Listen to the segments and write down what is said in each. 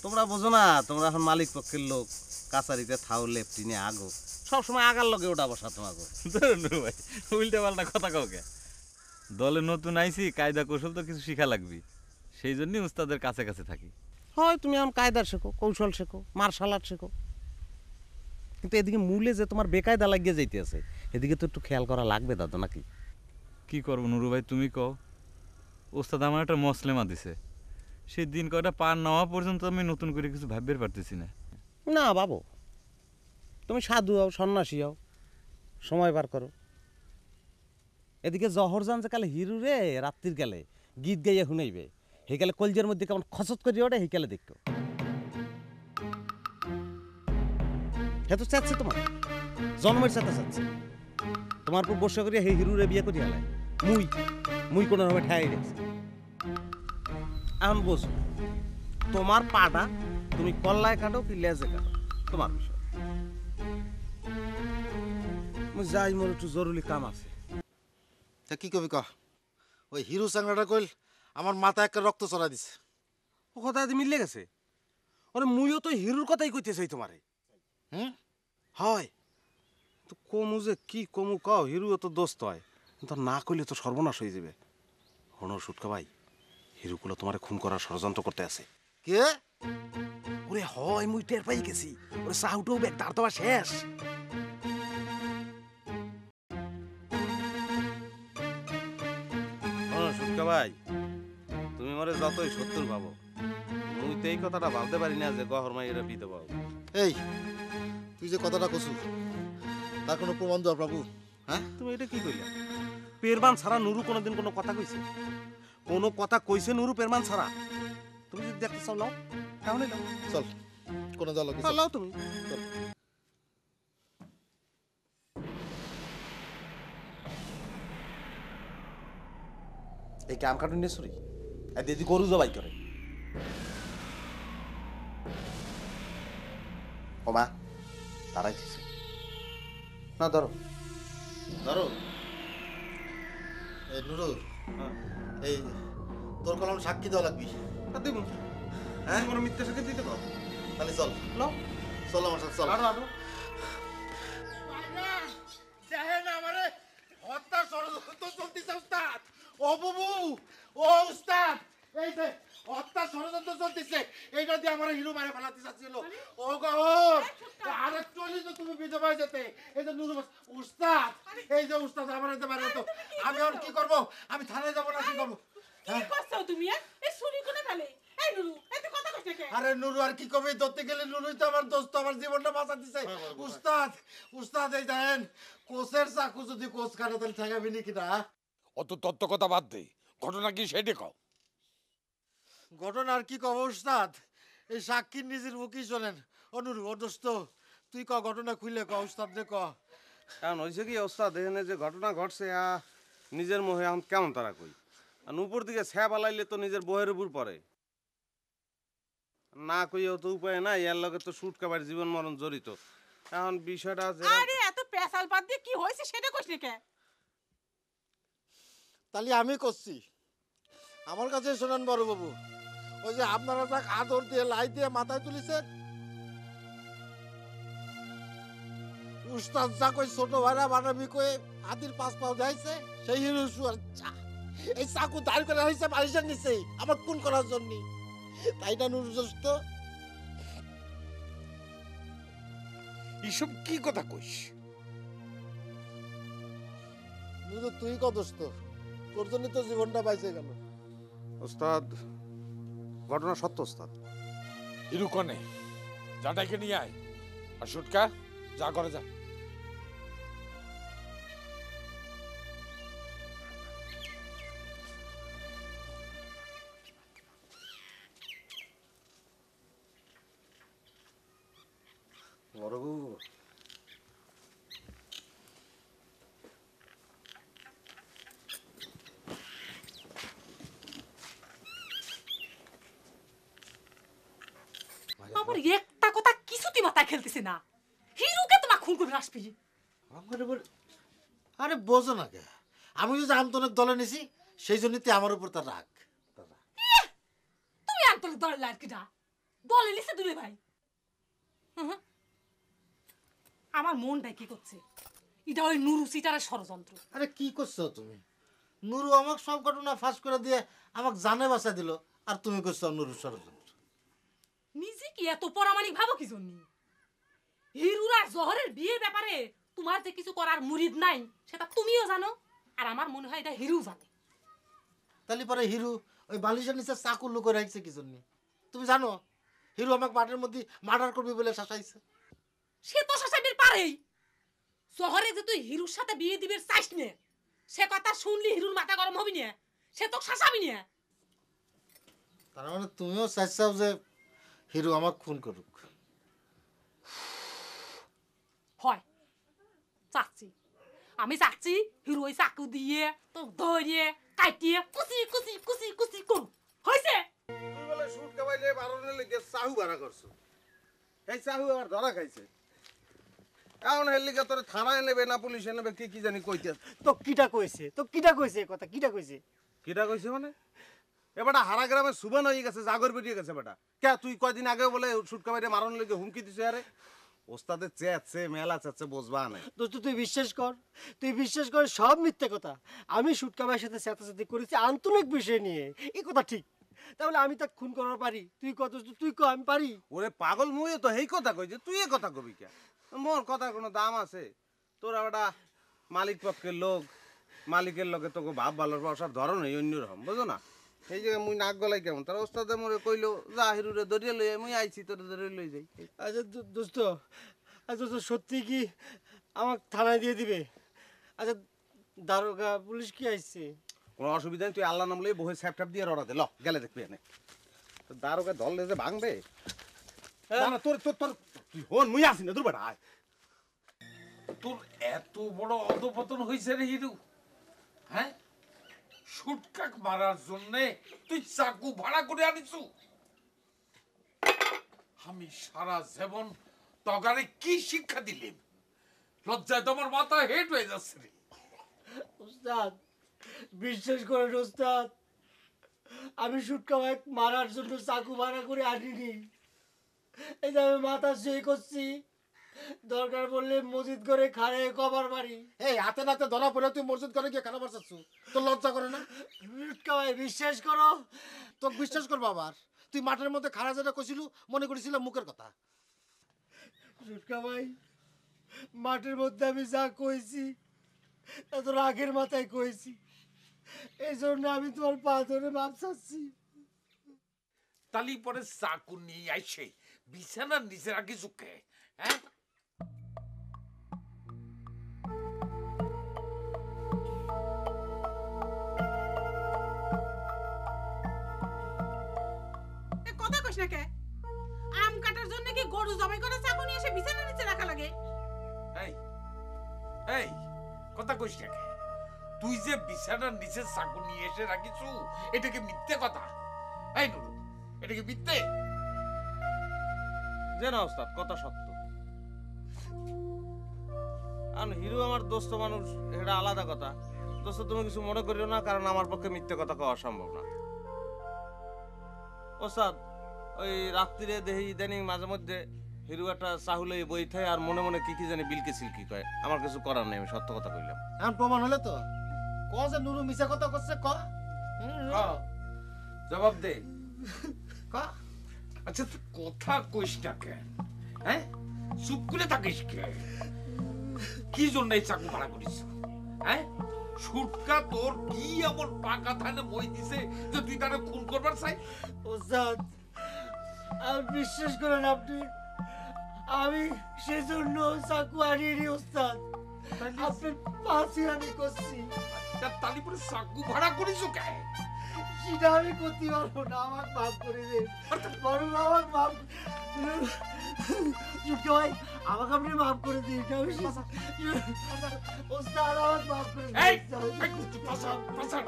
তোমরা বোঝো না, তোমরা এখন মালিক পক্ষের লোক, কাছারিতে থাও লেফটিনে আগো, সবসময় আগার লগে ওটা বসা তোমাকে। ভাই উল্টা পাল্টা কথা কাউকে দলে নতুন আইছি, কায়দা কৌশল তো কিছু শিখা লাগবি, সেই জন্যই উস্তাদের কাছে কাছে থাকি। হয় তুমি এখন কায়দা শেখো, কৌশল শেখো, মার্শাল আর্ট শেখো, কিন্তু এদিকে মূলে যে তোমার বেকায়দা লাগিয়ে যাইতে আছে, এদিকে তো একটু খেয়াল করা লাগবে দাদা, নাকি? কি করবো নুরু ভাই, তুমি কও। ওস্তাদ আমার একটা মসলেমা দিছে, সেই দিন কয়টা পার নেওয়া পর্যন্ত আমি নতুন করে কিছু ভাবতে পারতেছি না। না বাবু, তুমি সাধু হও, সন্ন্যাসী হও, সময় বার করো। এদিকে জহরজান যে কালে হিরু রে রাত্রির কালে গীত গাইয়া শুনাইবে, সেই কালে কলজের মধ্যে কেমন খসত করে ওঠে, সেই কালে দেখো। হে তো চাচ্ছে তোমার জন্মের সাথে চাচ্ছে তোমার উপর বসে করিয়া সেই হিরুরে বিয়ে করিয়া হালায়। মুই কোনো রকমে ঠাই রেখেছি। এখন বোঝো, তোমার পাটা তুমি কল্লায় কাটো কি লেজে কাটো, তোমার বিষয়। যাই, মোর একটু জরুরি কাম আছে। তা কি কবি কহ, ওই হিরো চাংড়াটা কইল আমার মাথা একটা রক্ত চড়া দিছে। ও কথা মিললে গেছে। ওরে মুইও তো হিরুর কথাই কইতে চাই তোমারে। হয় তো কমু যে কি কমু কও, হিরুও তো দোস্ত হয়, কিন্তু না কইলে তো সর্বনাশ হয়ে যাবে। হনো সুটকা ভাই, হিরুগুলো তোমারে খুন করার ষড়যন্ত্র করতে আছে। কে? ওরে হয়, মুই টের পাই গেছি। ওরে সাউটাও ব্যাগ তার তোমার শেষ। সুটকা ভাই, তুমি মরে যতই সত্তর ভাবো, মুই তো এই কথাটা ভাবতে পারি না যে গহর মাইয়েরা বিধবা পাবো। এই তুই যে কথাটা কছু, তার কোনো প্রমাণ দাও প্রভু। হ্যাঁ, তুমি এটা কি কইলা? পেরমান ছাড়া নুরু কোনোদিন কোনো কথা কইছে? কোনো কথা কইছে নুরু পেরমান ছাড়া? তুমি যদি দেখতে চাও লাও, তাহলে লাও। চল কোন দল লাও তুমি। এই কাম কাটুন নিয়ে সরি আর দিদি গরু জবাই করে। ও মা তারাই দিছে না, ধরো ধরো। এই নুরু, এই তোর কলম সাক্ষী দেওয়া লাগবি। দেবো। হ্যাঁ, কোনো মিথ্যা সাক্ষী দিতে পারো? তাহলে চল লাও, চল আমার সাথে চল। আরো আরো হত্যার ষড়যন্ত্র চলতেছে উস্তাদ। ও বাবু, ও উস্তাদ, এই যে হত্যার ষড়যন্ত্র চলতেছে, এইটা দিয়ে আমার হিরো মারে ফেলাতে চাচ্ছিল। ও গহর, আরে চলি তো তুমি বিধবা যেতে। এই যে নুরু উস্তাদ, এই যে উস্তাদ আমার এতে মারে তো। আমি আর কি করব? আমি থানায় যাব না, কি করব? কি করছো তুমি? এই চুরি করে ফেলে। এই নুরু, এত কথা কইছ কে? আরে নুরু আর কি কবে ধরতে গেলে, নুরুই তো আমার দোস্ত, আমার জীবনটা বাঁচা দিছে। উস্তাদ, উস্তাদ এই দেখেন, কোচের চাকু যদি কোচ কাটে তাহলে ঠেকাবি নাকি না? অত তত্ত্ব কথা বাদ দে, ঘটনা কি সেটা কও। ঘটনা আর কি কব উস্তাদ, এই সাক্ষীর নিজের মুখেই শোনেন। অনুরু ও দোস্ত, তুই ক ঘটনা খুলে ক উস্তাদ রে ক। কারণ হয়েছে কি ওস্তাদ, এখানে যে ঘটনা ঘটছে নিজের মোহে এখন কেমন তারা কই, আর উপর দিকে ছ্যা বালাইলে তো নিজের বইয়ের উপর পড়ে না, কইও তো উপায় নাই। এর লগে তো সুটকাবার জীবন মরণ জড়িত। এখন বিষয়টা আরে এত পেশাল বাদ দিয়ে কি হইছে সেটা কইছ কে? তাহলে আমি করছি, আমার কাছে শোনান বড় বাবু। ওই যে আপনারা যাক আদর দিয়ে লাই দিয়ে মাথায় তুলিছেন, উস্তাদ যা কই ছোট ভাইরা বানাবি কই আদির পাঁচ পাও যাইছে, সেই এই চাকু দাঁড় করে হয়েছে বালিশের নিচেই আমার খুন করার জন্য। তাই না নুরু দোস্ত? এসব কি কথা কইস? নুরু তুই ক দোস্ত, তোর জন্য তো জীবনটা বাইচে গেল। ওস্তাদ ঘটনা সত্য ওস্তাদ। হিরু কনে যাটাকে নিয়ে আয়, আর সুটকা যা করে যা। বড় বউ, আমার একটা কথা কিছুতেই মাথায় খেলতেছে না। হিরুকে তোমার খুন করে আসবি? আরে বোঝো না কে, আমি যদি আমতনের দলে নিছি সেই জন্য আমার উপর তার রাগ। তুমি আন্তরিক দলের লাইট কিনা? দলে লিখছে দুলে ভাই। আমার মনটাই কি করছে, এটা ওই নুরু সিটারের ষড়যন্ত্র। আরে কি করছো তুমি? নুরু আমাকে সব ঘটনা ফাঁস করে দিয়ে আমাকে জানে বাঁচা দিল, আর তুমি করছো নুরু ষড়যন্ত্র। নিজে কি এত পরামানিক ভাবো কি জন্য? হিরুর আর জহরের বিয়ের ব্যাপারে তোমার যে কিছু করার মুরিদ নাই সেটা তুমিও জানো, আর আমার মনে হয় এটা হিরু জানে। তাহলে পরে হিরু ওই বালিশের নিচে চাকু লুকো রাখছে কি জন্য? তুমি জানো হিরু আমাকে মাঠের মধ্যে মার্ডার করবি বলে শাসাইছে। সে তো শাসাইবির পারেই। জহরে যে তুই হিরুর সাথে বিয়ে দিবির চাইস নে, সে কথা শুনলি হিরুর মাথা গরম হবি না, সে তো শাসাবি না। তার মানে তুমিও চাইছাও যে হিরু আমাকে খুন করুক? হয় চাচ্ছি, আমি চাচ্ছি হিরু ওই চাকু দিয়ে তো ধরিয়ে কাটিয়ে কুচি কুচি কুচি কুচি করু। হয়েছে? তুই বলে শুট কাবাইলে বারণের লিগে চাহু ভাড়া করছো, এই চাহু আবার ধরা খাইছে। এখন হের লিগে তোর থানায় নেবে না পুলিশে নেবে কি কি জানি কইতে। তো কিটা কইছে, তো কিটা কইছে কথা, কিটা কইছে? কিটা কইছে মানে? এবারটা হারা গ্রামে সুবান হয়ে গেছে, জাগর বেরিয়ে গেছে বেটা। কে তুই কয়দিন আগে বলে শুট কাবাইলে মারণ লিগে হুমকি দিছে? আরে ওস্তাদের চেচ্ছে মেলা চেচ্ছে বুঝবা না। দোস্ত তুই বিশ্বাস কর, তুই বিশ্বাস কর, সব মিথ্যে কথা। আমি সুটকা ভাইয়ের সাথে চেঁচাচেঁচি করেছি আন্তরিক বিষয় নিয়ে, এই কথা ঠিক। তাহলে আমি তাকে খুন করার পারি? তুই কত, তুই ক আমি পারি? ওরে পাগল মুয়ে তো এই কথা কইছে, তুই এ কথা কবি কে? মোর কথার কোনো দাম আছে? তোরা বেটা মালিক পক্ষের লোক, মালিকের লোকে তোকে ভাব ভালোর বসার ধরনই অন্যরকম, বুঝো না? এই জায়গায় মুই নাক গলাই কেমন, তার ওস্তাদে মোরে কইলো যা হিরুরে ধরিয়ে লই, মুই আইছি তোরে ধরে লই যাই। আচ্ছা দোস্ত, আচ্ছা দোস্ত সত্যি কি আমাকে থানায় দিয়ে দিবে? আচ্ছা দারোগা পুলিশ কি আসছে? কোনো অসুবিধা নেই, তুই আল্লাহ নাম লই বহে স্যাপ ট্যাপ দিয়ে রড়া দে, ল গেলে দেখবি এনে তোর দারোগা ধরলে যে ভাঙবে। না না তোর তোর তোর তুই হন, মুই আসি না, তোর বেটা আয়। তোর এত বড় অধপতন হয়েছে রে হিরু, হ্যাঁ? শুটকাক মারার জন্য তুই চাকু ভাড়া করে আনিছু? আমি সারা জীবন তগারে কি শিক্ষা দিলাম? লজ্জায় তোমার মাথা হেট হয়ে যাচ্ছে রে। ওস্তাদ বিশ্বাস করেন ওস্তাদ, আমি সুটকা ভাই মারার জন্য চাকু ভাড়া করে আনিনি। এই যে আমি মাথা সই করছি, দরকার পড়লে মসজিদ করে খাড়ে কবার বাড়ি। এই হাতে নাতে ধরা পড়ে তুই মসজিদ করে গিয়ে খারাপ বাঁচাচ্ছ, তোর লজ্জা করে না? সুটকা ভাই বিশ্বাস করো। তোকে বিশ্বাস করবো আবার? তুই মাঠের মধ্যে খারা যেটা কইছিল মনে করেছিলাম মুখের কথা। সুটকা ভাই মাঠের মধ্যে আমি যা কইছি তা তো রাগের মাথায় কইছি, এই জন্য আমি তোমার পা ধরে মাপ চাচ্ছি। তালি পরে চাকু নিয়ে আইসে বিছানার নিচে রাখি চুকে, হ্যাঁ? কথা কইস না কে? আম কাটার জন্য কি গরু জবাই করে চাকু নিয়ে এসে বিছানার নিচে রাখা লাগে? এই এই কথা কইস না কে? তুই যে বিছানার নিচে চাকু নিয়ে এসে রাখিছু, এটা কি মিথ্যে কথা? এই নুরু, এটা কি মিথ্যে? যে না ওস্তাদ, কথা সত্য। আর হিরো আমার দোস্ত মানুষ, এটা আলাদা কথা। দোস্ত তুমি কিছু মনে করিও না, কারণ আমার পক্ষে মিথ্যে কথা কওয়া সম্ভব না। ওস্তাদ ওই রাত্রিরে দেহি ইদানিং মাঝে মধ্যে হিরু একটা চাহুলে বই থাকে আর মনে মনে কি কি জানি বিলকে সিলকি কয়। আমার কিছু করার নেই, আমি সত্য কথা কইলাম। এখন প্রমাণ হলে তো ক যে নুরু মিছা কথা করছে, ক ক, জবাব দে। ক। আচ্ছা তুই কথা কইস না কেন, হ্যাঁ? চুপ করে থাকিস কে? কি জন্য এই চাকু ভাড়া করিস, হ্যাঁ? সুটকা তোর কি এমন পাকা থানে মই দিছে যে তুই তারে খুন করবার চাই? ওস্তাদ আর বিশ্বাস করেন আপনি, আমি সেজন্য চাকু আনিনি ওস্তাদ, আপনার পাশে আমি করছি। তালি পরে চাকু ভাড়া করিস কে? সেটা আমি করতে পারবো না, আমার মাফ করে দেন, বরং আমার মাফ। সুটকা ভাই আমাকে আপনি মাফ করে দিন, ওস্তাদ আমার মাফ করে এই দিন। তুই পাশা পাশা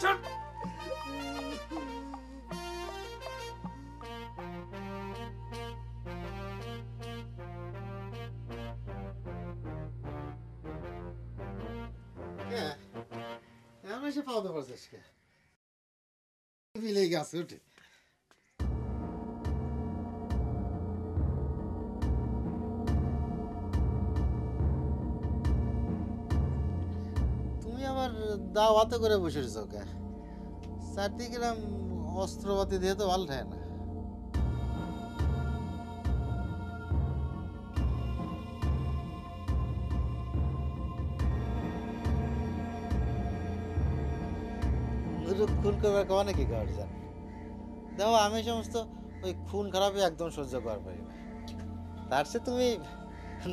চল। এখন এসে পাওয়া পারছিস কে? মিলে গেছে উঠে। আবার দাও হাতে করে বসে রয়েছে ওকে, চারদিকে এরম অস্ত্রপাতি দিয়ে তো ভালো থাকে না। খুন করবার কমানে কি করার জান? দেখো আমি সমস্ত ওই খুন খারাপই একদম সহ্য করার পারি না। তার সে তুমি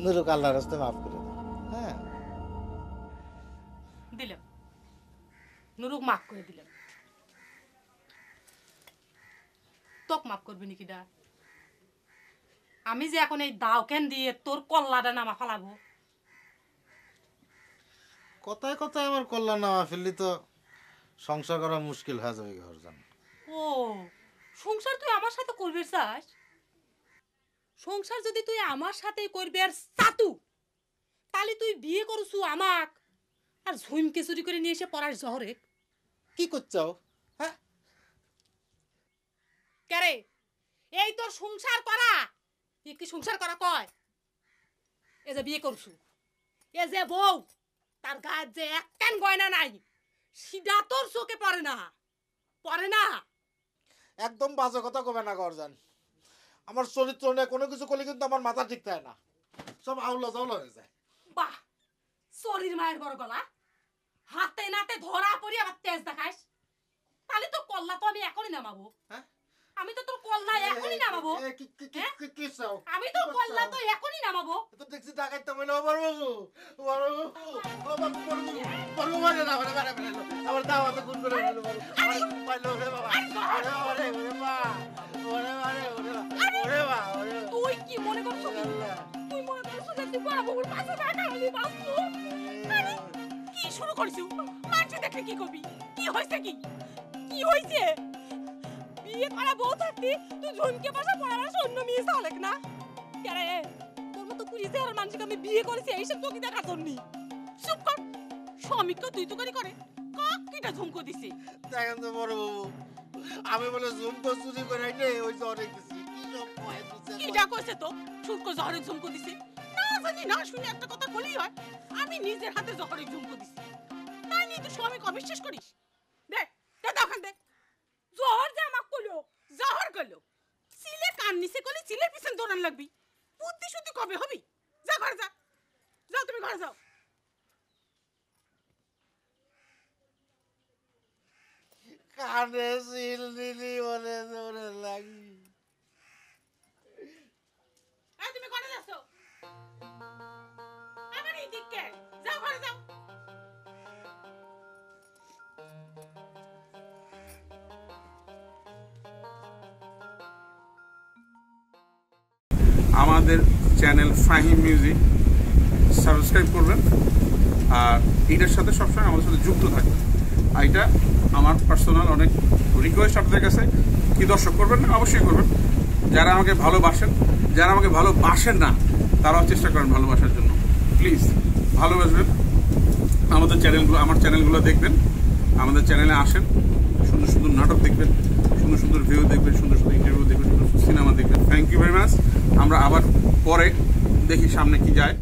নুরুক আল্লাহর রাস্তায় মাফ করে দাও। হ্যাঁ দিলাম, নুরুক মাফ করে দিলাম। তোক মাফ করবি নাকি ডা? আমি যে এখন এই দাও কেন দিয়ে তোর কল্লাটা নামা ফালাবো। কথায় কথায় আমার কল্যাণ নামা ফেললি তো সংসার করা মুশকিল হয়ে যাবে ঘরজান। ও সংসার তুই আমার সাথে করবি চাস? সংসার যদি তুই আমার সাথে করবি আর সাতু, তাহলে তুই বিয়ে করছু আমাক আর ঝুমকে চুরি করে নিয়ে এসে পড়ার জহরে কি করছাও? হ্যাঁ কেরে এই তোর সংসার করা? কি সংসার করা কয়? এ যে বিয়ে করছু, এ যে বউ, তার গায়ে যে একটান গয়না নাই, সিধা তোর চোখে পড়ে না, পড়ে না। একদম বাজে কথা কবে না ঘরজান। আমার চরিত্র নিয়ে কোনো কিছু করলে কিন্তু আমার মাথা ঠিক থাকে না, সব আউলা জাউলা হয়ে যায়। বাহ, শরীর মায়ের বড় গলা, হাতে নাতে ধরা পড়ি আবার তেজ দেখাস। তাহলে তোর কল্লা তো আমি এখনই নামাবো। হ্যাঁ আমি তো তোর কল্লা এখনই নামাবো। কি চাও? আমি তো কল্লা তো এখনই নামাবো। তো দেখছি ডাকাইতে বলে আমার বাবু, আমার বাবু মানে না মানে মানে মানে আমার দাওয়াতে গুণ করে বলে বাবু আমার পাইলো রে বাবা, ওরে ওরে ওরে মা, ওরে মানে ওরে ওরে মা, ওরে তুই কি মনে করছিস? তুই মনে করছিস যে তুই বড় বউর পাশে থাকা আমি বাঁচবো? আরে কি শুরু করিস? মানুষ দেখলে কি করবি? কি হইছে? কি হইছে? বিয়ে করা বউ থাকতি তুই ঝুমকে বসে পড়াবার অন্য মেয়ে চালেক না কেরে? তোর মতো কুড়িতে আর মানুষকে আমি বিয়ে করেছি এইসব তোকে দেখার জন্য। চুপ কর, স্বামীকে তুই তো করে কাক কিটা ঝুমকো দিছে। দেখেন তো বড় বাবু, আমি বলে ঝুমকো চুরি করে নে ওই যে অনেক কিছু কি সব কয় কিটা কইছে তো ছুটকো জহরে ঝুমকো দিছে? না জানি না শুনে একটা কথা বলি হয়, আমি নিজের হাতে জহরে ঝুমকো দিছি, তাই নিয়ে তুই স্বামীকে অবিশ্বাস করিস? দেখ দেখান দেখ, জহর যে আমাকে কইলো, জহর কইলো সিলে কান নিচে কইলে সিলের পিছন দৌড়ান লাগবি। বুদ্ধি শুদ্ধি কবে হবি? যা ঘরে যা, যাও তুমি ঘরে যাও। কানে সিল দিলি ওরে ওরে লাগি। এই তুমি ঘরে যাচ্ছ? আমার এই দিকে যাও, ঘরে যাও। আমাদের চ্যানেল ফাহিম মিউজিক সাবস্ক্রাইব করবেন আর এটার সাথে সবসময় আমাদের সাথে যুক্ত থাকবেন। আর এটা আমার পার্সোনাল অনেক রিকোয়েস্ট আপনাদের কাছে, কি দর্শক করবেন না? অবশ্যই করবেন। যারা আমাকে ভালোবাসেন, যারা আমাকে ভালোবাসেন না তারাও চেষ্টা করেন ভালোবাসার জন্য। প্লিজ ভালোবাসবেন আমাদের চ্যানেলগুলো, আমার চ্যানেলগুলো দেখবেন, আমাদের চ্যানেলে আসেন, সুন্দর সুন্দর নাটক দেখবেন, সুন্দর সুন্দর ভিউ দেখবেন, সুন্দর সুন্দর ইন্টারভিউ দেখবেন, সুন্দর সিনেমা দেখবেন। Thank you very much. আমরা আবার পরে দেখি সামনে কি যায়।